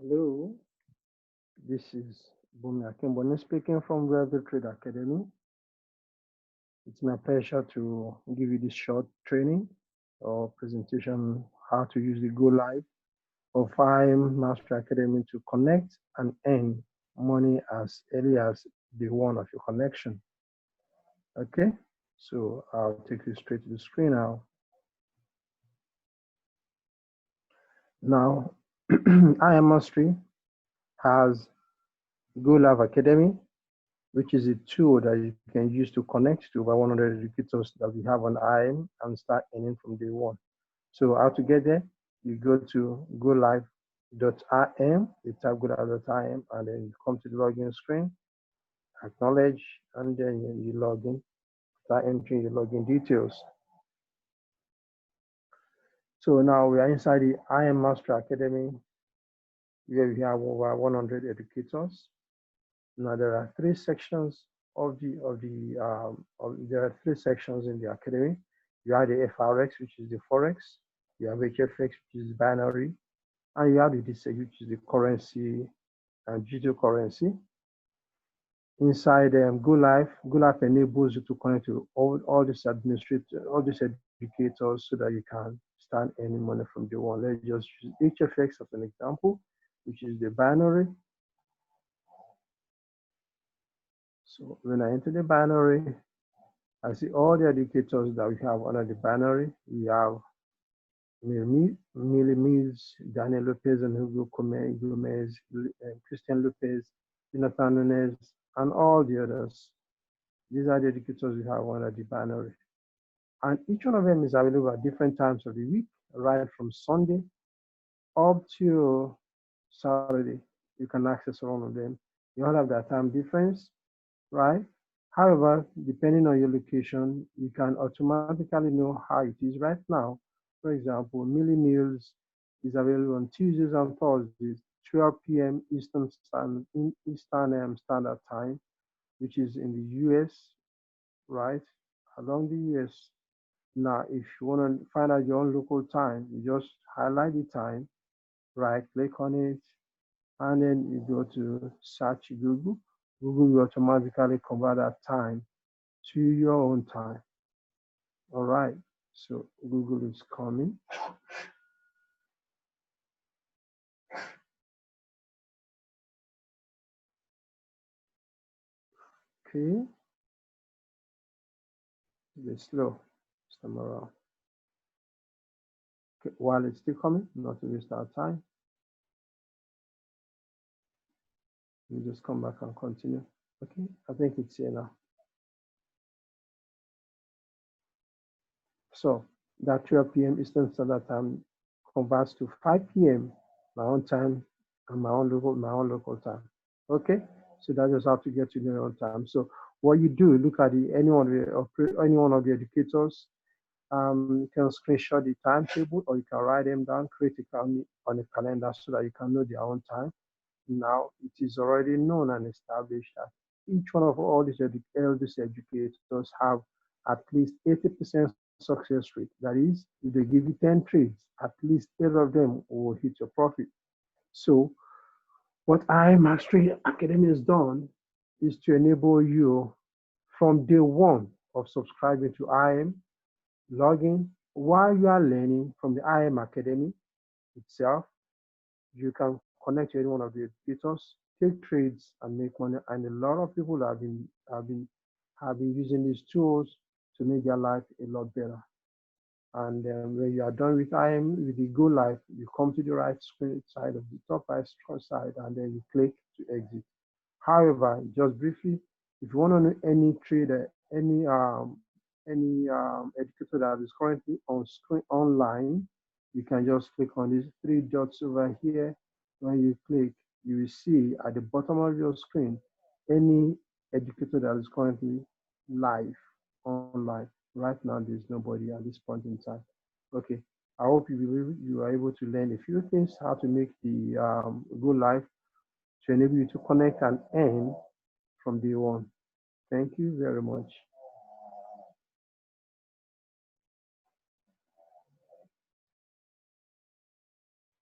Hello, this is Bumi Akimbone speaking from Revenue Trade Academy. It's my pleasure to give you this short training or presentation how to use the Go Live of IM Master Academy to connect and earn money as early as day one of your connection. Okay, so I'll take you straight to the screen now. Now, IM Mastery has Go Live Academy, which is a tool that you can use to connect to over 100 educators that we have on IM and start earning from day one. So how to get there? You go to golive.im, you type golive.im, and then you come to the login screen, acknowledge, and then you log in, start entering your login details. So now we are inside the IM Master Academy, where we have over 100 educators. Now there are three sections there are three sections in the academy. You have the FRX, which is the forex. You have HFX, which is binary, and you have the DCEG, which is the currency and digital currency. Inside Go Live enables you to connect to all these administrators, all these educators, so that you can start earning money from day one. Let's just use HFX as an example, which is the binary. So when I enter the binary, I see all the educators that we have under the binary. We have Millie Mills, Daniel Lopez, and Hugo Gomez, Christian Lopez, Jonathan Nunes, and all the others. These are the educators we have under the binary. And each one of them is available at different times of the week, right from Sunday up to Saturday. You can access all of them. You all have that time difference, right? However, depending on your location, you can automatically know how it is right now. For example, Millie Meals is available on Tuesdays and Thursdays, 12 p.m. Eastern Standard Time, which is in the US, right? Along the US. Now, if you want to find out your own local time, you just highlight the time, right click on it, and then you go to search Google. Google will automatically convert that time to your own time. All right, so Google is coming. Okay, it's slow this time around. Okay, while it's still coming, not to waste our time, we just come back and continue. Okay, I think it's here now. So that 12 p.m. Eastern Standard Time converts to 5 p.m. my own time and my own local time. Okay, so that's just how to get to your own time. So what you do, look at any one of the educators. You can screenshot the timetable, or you can write them down, create a on a calendar so that you can know their own time. Now it is already known and established that each one of all these educators have at least 80% success rate. That is, if they give you 10 trades, at least 8 of them will hit your profit. So what IM Mastery Academy has done is to enable you from day one of subscribing to IM, login while you are learning from the IM Academy itself. You can connect to any one of the educators, take trades, and make money. And a lot of people have been using these tools to make their life a lot better. And when you are done with IM, with the Go Live, you come to the right screen side of the top right side, and then you click to exit. However, just briefly, if you want to know any trader, any educator that is currently on screen online, you can just click on these three dots over here. When you click, you will see at the bottom of your screen any educator that is currently live online. Right now, there's nobody at this point in time. Okay, I hope you are able to learn a few things, how to make the Go Live to enable you to connect and earn from day one. Thank you very much.